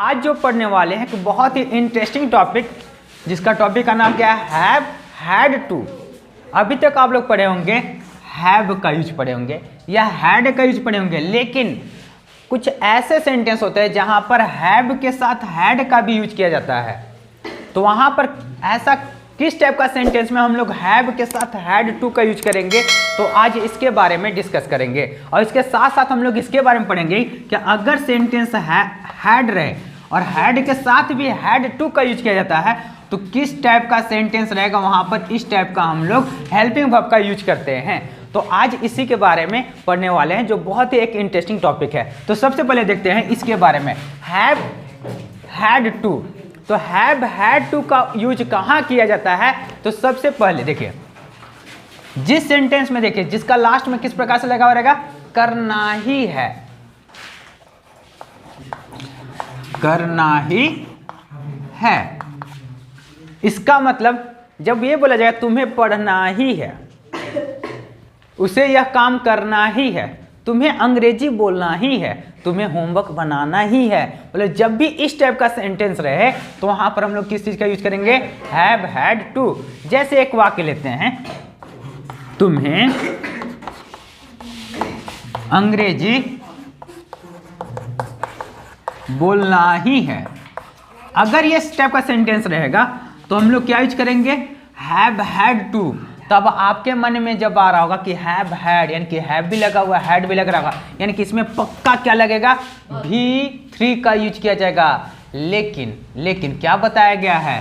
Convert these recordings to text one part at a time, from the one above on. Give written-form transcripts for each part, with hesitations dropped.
आज जो पढ़ने वाले हैं कि बहुत ही इंटरेस्टिंग टॉपिक, जिसका टॉपिक का नाम क्या है, हैव हैड टू। अभी तक आप लोग पढ़े होंगे हैव का यूज पढ़े होंगे या हैड का यूज पढ़े होंगे, लेकिन कुछ ऐसे सेंटेंस होते हैं जहां पर हैव के साथ हैड का भी यूज किया जाता है। तो वहां पर ऐसा किस टाइप का सेंटेंस में हम लोग हैव के साथ हैड टू का यूज करेंगे, तो आज इसके बारे में डिस्कस करेंगे। और इसके साथ साथ हम लोग इसके बारे में पढ़ेंगे कि अगर सेंटेंस हैड रहे और हैड के साथ भी हैड टू का यूज किया जाता है तो किस टाइप का सेंटेंस रहेगा, वहां पर इस टाइप का हम लोग हेल्पिंग वर्ब का यूज करते हैं। तो आज इसी के बारे में पढ़ने वाले हैं, जो बहुत ही एक इंटरेस्टिंग टॉपिक है। तो सबसे पहले देखते हैं इसके बारे में, हैव हैड टू। तो हैव हैड टू का यूज कहाँ किया जाता है, तो सबसे पहले देखिए जिस सेंटेंस में देखिए जिसका लास्ट में किस प्रकार से लगा हुआ रहेगा, करना ही है, करना ही है। इसका मतलब जब ये बोला जाएगा तुम्हें पढ़ना ही है, उसे यह काम करना ही है, तुम्हें अंग्रेजी बोलना ही है, तुम्हें होमवर्क बनाना ही है, बोले जब भी इस टाइप का सेंटेंस रहे तो वहां पर हम लोग किस चीज का यूज करेंगे, हैव हैड टू। जैसे एक वाक्य लेते हैं, तुम्हें अंग्रेजी बोलना ही है। अगर ये इस टाइप का सेंटेंस रहेगा तो हम लोग क्या यूज करेंगे, हैव हैड टू। तब आपके मन में जब आ रहा होगा कि हैव हैड, यानी कि हैव भी लगा हुआ हैड भी लग रहा होगा, यानी कि इसमें पक्का क्या लगेगा, V3 का यूज किया जाएगा। लेकिन क्या बताया गया है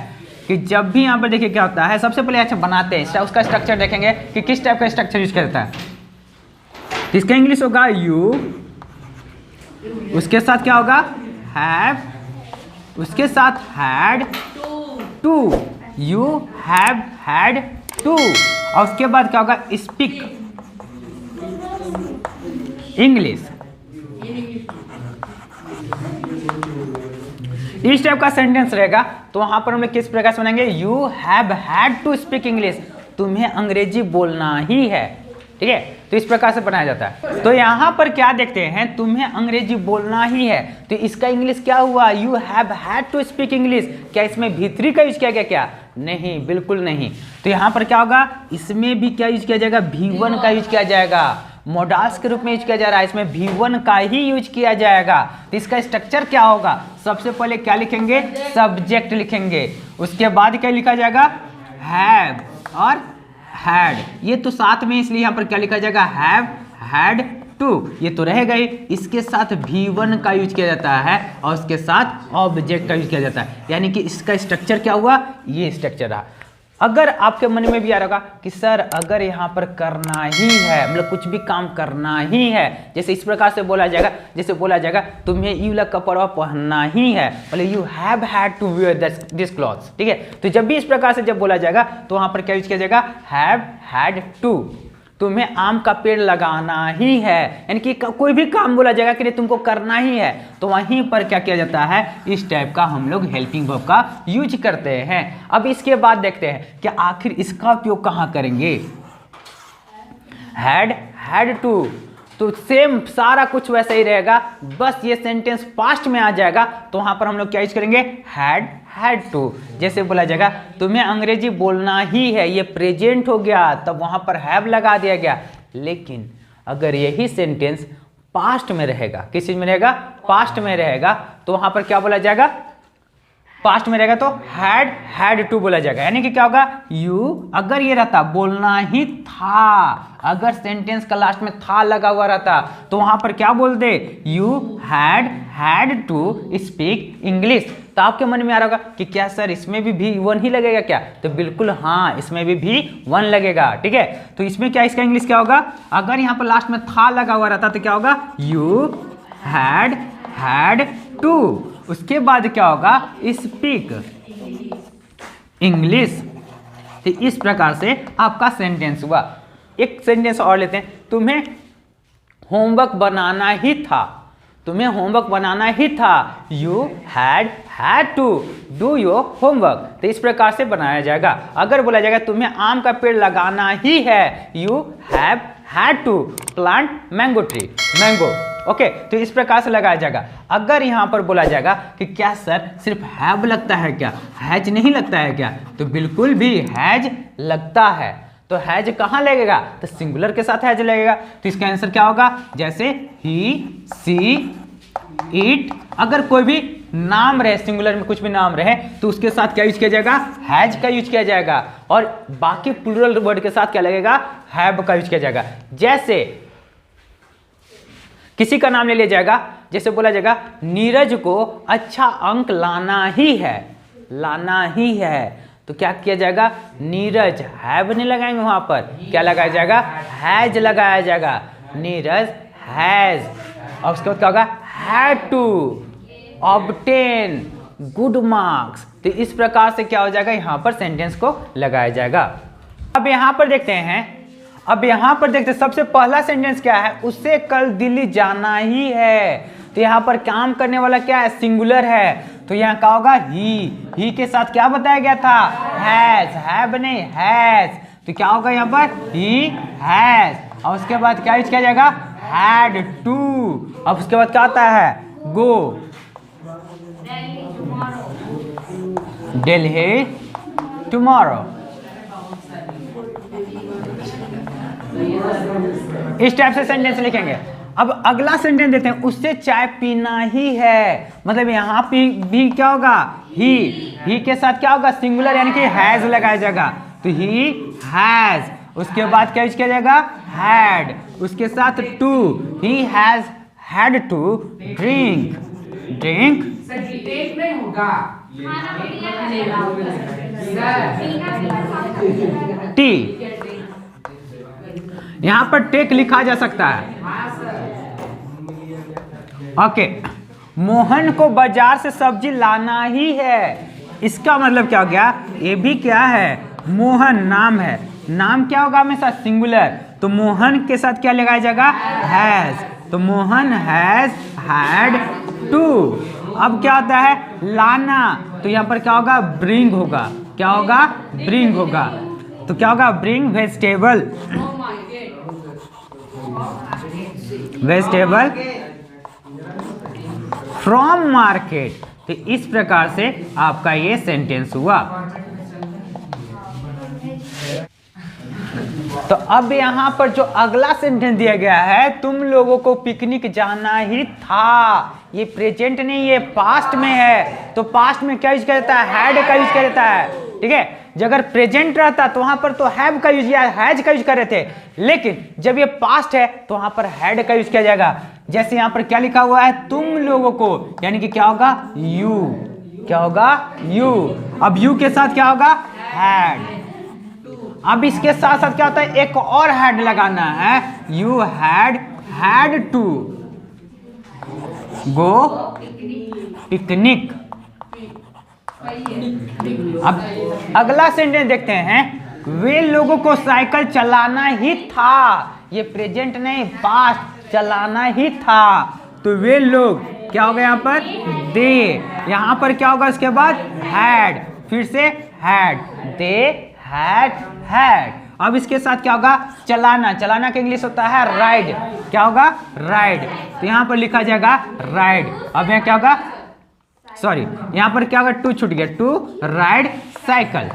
कि जब भी यहाँ पर देखिए क्या होता है, सबसे पहले अच्छा बनाते हैं उसका स्ट्रक्चर देखेंगे कि किस टाइप का स्ट्रक्चर यूज करता है। तो इसका इंग्लिश होगा यू, उसके साथ क्या होगा हैव, उसके साथ had to, you have had to, और उसके बाद क्या होगा स्पीक इंग्लिश। इस टाइप का सेंटेंस रहेगा तो वहां पर हम लोग किस प्रकार से बनाएंगे, you have had to speak English, तुम्हें अंग्रेजी बोलना ही है। ठीक है, तो इस प्रकार से बनाया जाता है। तो यहां पर क्या देखते हैं, तुम्हें अंग्रेजी बोलना ही है, तो इसका इंग्लिश क्या हुआ, you have had to speak English. क्या इसमें V3 का यूज किया गया क्या, नहीं, बिल्कुल नहीं। तो यहां पर क्या होगा, इसमें भी क्या यूज किया जाएगा, V1 का यूज किया जाएगा, मोडाल्स के रूप में यूज किया जा रहा है, इसमें V1 का ही यूज किया जाएगा। तो इसका स्ट्रक्चर क्या होगा, सबसे पहले क्या लिखेंगे, सब्जेक्ट लिखेंगे, उसके बाद क्या लिखा जाएगा, हैव और हैड। ये तो साथ में, इसलिए यहाँ पर क्या लिखा जाएगा, हैव हैड टू, ये तो रहेगा ही। इसके साथ V1 का यूज किया जाता है और उसके साथ ऑब्जेक्ट का यूज किया जाता है, यानी कि इसका स्ट्रक्चर क्या हुआ, ये स्ट्रक्चर रहा। अगर आपके मन में भी आ रहा होगा कि सर अगर यहाँ पर करना ही है, मतलब कुछ भी काम करना ही है, जैसे इस प्रकार से बोला जाएगा, जैसे बोला जाएगा तुम्हें ये वाला कपड़ा पहनना ही है, बोले you have had to wear this clothes. ठीक है, तो जब भी इस प्रकार से जब बोला जाएगा तो वहां पर क्या यूज किया जाएगा, हैव हैड टू। तुम्हें आम का पेड़ लगाना ही है, यानी कि कोई भी काम बोला जाएगा कि नहीं तुमको करना ही है, तो वहीं पर क्या किया जाता है, इस टाइप का हम लोग हेल्पिंग वर्ब का यूज करते हैं। अब इसके बाद देखते हैं कि आखिर इसका उपयोग कहाँ करेंगे, हैड हैड टू। तो सेम सारा कुछ वैसा ही रहेगा, बस ये सेंटेंस पास्ट में आ जाएगा तो वहां पर हम लोग क्या यूज करेंगे, हैड हैड टू। जैसे बोला जाएगा तुम्हें अंग्रेजी बोलना ही है, ये प्रेजेंट हो गया, तब वहां पर हैव लगा दिया गया। लेकिन अगर यही सेंटेंस पास्ट में रहेगा, किस चीज में रहेगा, पास्ट में रहेगा, तो वहां पर क्या बोला जाएगा, पास्ट में रहेगा तो हैड हैड टू बोला जाएगा। यानी कि क्या होगा, यू अगर ये रहता बोलना ही था, अगर सेंटेंस का लास्ट में था लगा हुआ रहता तो वहां पर क्या बोल दे, you had had to speak English. तो आपके मन में आ रहा होगा कि क्या सर इसमें भी V1 ही लगेगा क्या, तो बिल्कुल हाँ, इसमें भी V1 लगेगा। ठीक है, तो इसमें क्या, इसका इंग्लिश क्या होगा, अगर यहाँ पर लास्ट में था लगा हुआ रहता तो क्या होगा, यू हैड हैड टू, उसके बाद क्या होगा, स्पीक इंग्लिश। तो इस प्रकार से आपका सेंटेंस हुआ। एक सेंटेंस और लेते हैं, तुम्हें होमवर्क बनाना ही था, तुम्हें होमवर्क बनाना ही था, you had to do your homework. तो इस प्रकार से बनाया जाएगा। अगर बोला जाएगा तुम्हें आम का पेड़ लगाना ही है, you have had to plant mango tree, mango. Okay, तो इस प्रकार से लगाया जाएगा। अगर यहाँ पर बोला जाएगा कि क्या सर सिर्फ हैव लगता है क्या, हैज नहीं लगता है क्या, तो बिल्कुल भी हैज लगता है। तो हैज कहाँ लगेगा, तो सिंगुलर के साथ हैज लगेगा। तो इसका आंसर क्या होगा, जैसे ही, सी, इट, अगर कोई भी नाम रहे, सिंगुलर में कुछ भी नाम रहे, तो उसके साथ क्या यूज किया जाएगा, हैज का यूज किया जाएगा। और बाकी प्लूरल वर्ड के साथ क्या लगेगा, हैव का यूज किया जाएगा। जैसे किसी का नाम ले लिया जाएगा, जैसे बोला जाएगा नीरज को अच्छा अंक लाना ही है, लाना ही है, तो क्या किया जाएगा, नीरज, हैव नहीं लगाएंगे वहां पर, क्या लगाया जाएगा, हैज लगाया जाएगा। नीरज हैज, और उसके बाद क्या होगा, had to obtain good marks. तो इस प्रकार से क्या हो जाएगा, यहाँ पर सेंटेंस को लगाया जाएगा। अब यहाँ पर देखते हैं, अब यहाँ पर देखते हैं सबसे पहला सेंटेंस क्या है, उससे कल दिल्ली जाना ही है। तो यहाँ पर काम करने वाला क्या है, सिंगुलर है, तो यहाँ क्या होगा, ही के साथ क्या बताया गया था, हैज, हैव नहीं, हैज। तो क्या होगा यहाँ पर, ही हैज, और उसके बाद क्या यूज किया जाएगा, हैड टू। अब उसके बाद क्या आता है, गो, दिल्ली टुमारो। इस टाइप से सेंटेंस लिखेंगे। अब अगला सेंटेंस देते हैं, उससे चाय पीना ही है। मतलब यहाँ पे भी क्या होगा, ही के साथ क्या होगा, सिंगुलर यानी कि हैज लगाया जाएगा। तो ही हैज, उसके बाद क्या यूज किया जाएगा, हैड, उसके साथ to, he has had to drink, drink tea. यहां पर टेक लिखा जा सकता है। ओके, मोहन को बाजार से सब्जी लाना ही है। इसका मतलब क्या हो गया, ये भी क्या है, मोहन नाम है, नाम क्या होगा हमेशा सिंगुलर, तो मोहन के साथ क्या लगाया जाएगा, हैज। तो मोहन हैज हैड टू। अब क्या होता है, लाना, तो यहाँ पर क्या होगा, ब्रिंग होगा, क्या होगा, ब्रिंग होगा। तो क्या होगा, bring vegetable, vegetable from market. तो इस प्रकार से आपका ये सेंटेंस हुआ। तो अब यहाँ पर जो अगला सेंटेंस दिया गया है, तुम लोगों को पिकनिक जाना ही था, ये प्रेजेंट नहीं, ये पास्ट में है। तो पास्ट में क्या यूज किया जाता है, हैड का यूज किया जाता है, ठीक है। जब अगर प्रेजेंट रहता तो वहां पर तो हैव का यूज या हैज का यूज कर रहे थे, लेकिन जब ये पास्ट है तो वहां पर हैड का यूज किया जाएगा। जैसे यहाँ पर क्या लिखा हुआ है, तुम लोगों को, यानी कि क्या होगा, यू, क्या होगा, यू। अब यू के साथ क्या होगा, हैड। अब इसके साथ साथ क्या होता है, एक और हैड लगाना है, you had to go picnic. अब अगला सेंटेंस देखते हैं, वे लोगों को साइकिल चलाना ही था, ये प्रेजेंट नहीं, पास्ट, चलाना ही था। तो वे लोग क्या होगा, यहाँ पर दे, यहाँ पर क्या होगा, इसके बाद हैड, फिर से हैड, दे हैड। अब इसके साथ क्या होगा, चलाना, चलाना का इंग्लिश होता है राइड, क्या होगा, राइड। तो यहाँ पर लिखा जाएगा राइड। अब यहाँ क्या होगा, सॉरी, यहाँ पर क्या होगा, टू छूट गया, टू राइड साइकिल।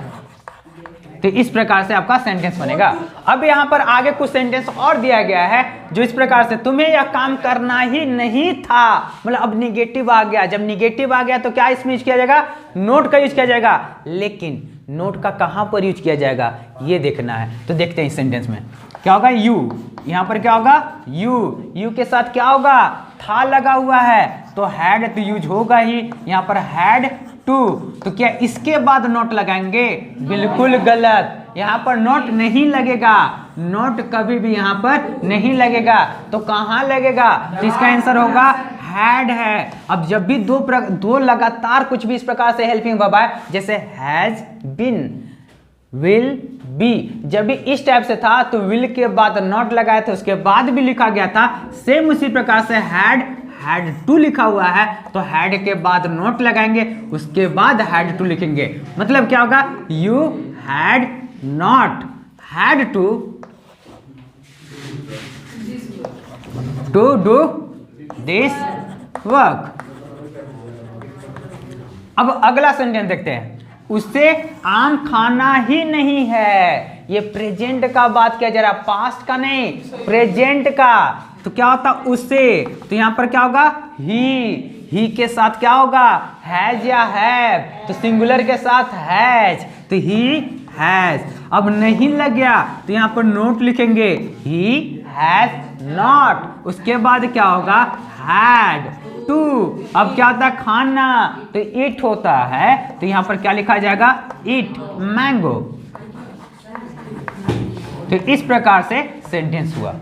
तो इस प्रकार से आपका सेंटेंस बनेगा। अब यहाँ पर आगे कुछ सेंटेंस और दिया गया है जो इस प्रकार से, तुम्हें यह काम करना ही नहीं था, मतलब अब निगेटिव आ गया। जब निगेटिव आ गया तो क्या इसमें यूज किया जाएगा, नोट का यूज किया जाएगा, लेकिन नोट का कहां पर यूज किया जाएगा ये देखना है। तो देखते हैं इस सेंटेंस में क्या होगा, यू, यहाँ पर क्या होगा, यू के साथ क्या होगा, था लगा हुआ है, तो हैड तो यूज होगा ही, यहाँ पर हैड टू। तो क्या इसके बाद नोट लगाएंगे, बिल्कुल गलत, यहाँ पर नोट नहीं लगेगा, नोट कभी भी यहाँ पर नहीं लगेगा। तो कहाँ लगेगा, तो इसका आंसर होगा हैड है। अब जब भी दो लगातार कुछ भी इस प्रकार से हेल्पिंग वर्ब है, जैसे हैज बीन, विल बी, जब भी इस टाइप से था तो विल के बाद नॉट लगाए थे, उसके बाद भी लिखा गया था। सेम उसी प्रकार से हैड टू लिखा हुआ है, तो हैड के बाद नोट लगाएंगे, उसके बाद हैड टू लिखेंगे। मतलब क्या होगा, you had not had to to do this work. अब अगला सेंटेंस देखते हैं, उसे आम खाना ही नहीं है। ये प्रेजेंट का बात किया जा रहा, पास्ट का नहीं, प्रेजेंट का। तो क्या होता उसे, तो यहां पर क्या होगा, ही के साथ क्या होगा, हैज या हैव, तो सिंगुलर के साथ हैज, तो ही हैज। अब नहीं लग गया तो यहां पर नोट लिखेंगे, ही हैज नॉट। उसके बाद क्या होगा, हैड टू। अब क्या होता है, खाना, तो इट होता है, तो यहां पर क्या लिखा जाएगा, इट मैंगो। तो इस प्रकार से सेंटेंस हुआ।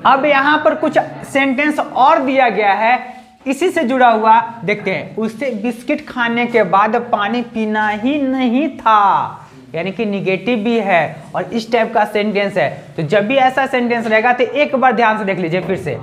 अब यहां पर कुछ सेंटेंस और दिया गया है, इसी से जुड़ा हुआ देखते हैं। उससे बिस्किट खाने के बाद पानी पीना ही नहीं था, यानी कि निगेटिव भी है और इस टाइप का सेंटेंस है। तो जब भी ऐसा सेंटेंस रहेगा तो एक बार ध्यान से देख लीजिए फिर से।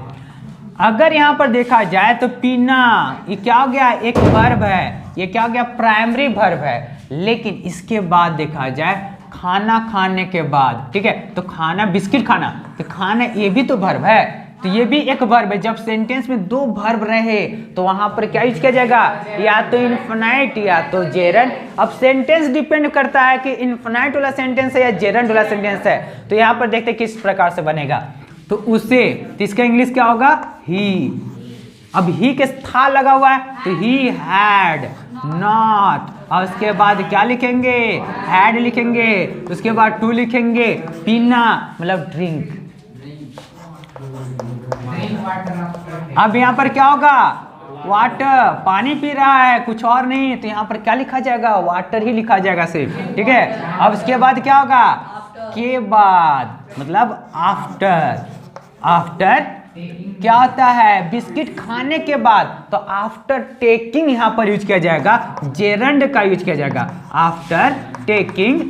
अगर यहां पर देखा जाए तो पीना, ये क्या हो गया, एक वर्ब है, ये क्या हो गया, प्राइमरी वर्ब है। लेकिन इसके बाद देखा जाए खाना खाने के बाद, ठीक है, तो खाना, बिस्किट खाना, तो खाना ये भी तो वर्ब है, तो ये भी एक वर्ब है। जब सेंटेंस में दो वर्ब रहे तो वहां पर क्या यूज किया जाएगा, या तो इन्फिनाइट या तो जेरंड। अब सेंटेंस डिपेंड करता है कि इन्फिनाइट वाला सेंटेंस है या जेरंड वाला सेंटेंस है। तो यहां पर देखते हैं किस प्रकार से बनेगा। तो उसे, तो इसका इंग्लिश क्या होगा, ही। अब ही के था लगा हुआ है तो ही हैड नॉट, और उसके बाद क्या लिखेंगे, हैड लिखेंगे, उसके बाद टू लिखेंगे, पीना मतलब ड्रिंक। अब यहाँ पर क्या होगा, वाटर, पानी पी रहा है, कुछ और नहीं, तो यहाँ पर क्या लिखा जाएगा, वाटर ही लिखा जाएगा सिर्फ, ठीक है। अब इसके बाद क्या होगा, के बाद मतलब आफ्टर। आफ्टर क्या होता है, बिस्किट खाने के बाद, तो आफ्टर टेकिंग यहां पर यूज किया जाएगा, जेरंड का यूज किया जाएगा। After taking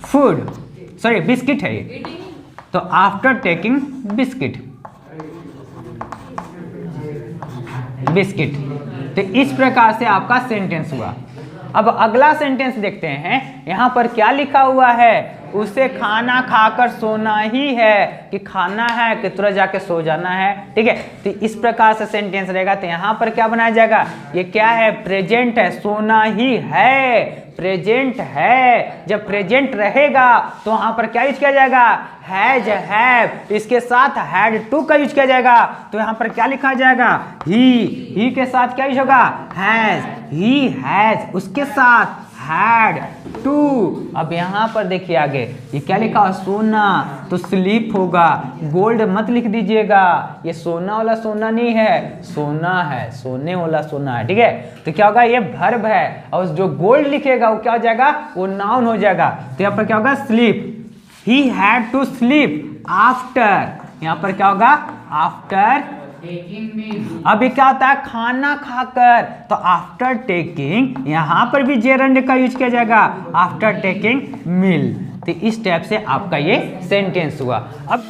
food, sorry biscuit है ये, तो आफ्टर टेकिंग बिस्किट, बिस्किट। तो इस प्रकार से आपका सेंटेंस हुआ। अब अगला सेंटेंस देखते हैं, यहां पर क्या लिखा हुआ है, उसे खाना खाकर सोना ही है, कि खाना है कि तुरंत जाके सो जाना है, ठीक है। तो इस प्रकार से सेंटेंस रहेगा। तो यहां पर क्या बनाया जाएगा, ये क्या है, प्रेजेंट है, सोना ही है, प्रेजेंट है। जब प्रेजेंट रहेगा तो वहां पर क्या यूज किया जाएगा, हैज हैव, इसके साथ हैड टू का यूज किया जाएगा। तो यहां पर क्या लिखा जाएगा, ही के साथ क्या यूज होगा, हैज, ही हैज, उसके साथ हैड टू। अब यहां पर देखिए आगे ये क्या लिखा, सोना, तो स्लीप होगा, गोल्ड मत लिख दीजिएगा, ये सोना वाला सोना नहीं है, सोना है, सोने वाला सोना है, ठीक है। तो क्या होगा, ये वर्ब है, और जो गोल्ड लिखेगा वो क्या हो जाएगा, वो नाउन हो जाएगा। तो यहाँ पर क्या होगा, sleep, he had to sleep after, यहाँ पर क्या होगा, आफ्टर। अभी क्या होता है, खाना खाकर, तो आफ्टर टेकिंग, यहां पर भी जेरंड का यूज किया जाएगा, आफ्टर टेकिंग मील। तो इस टाइप से आपका ये सेंटेंस हुआ। अब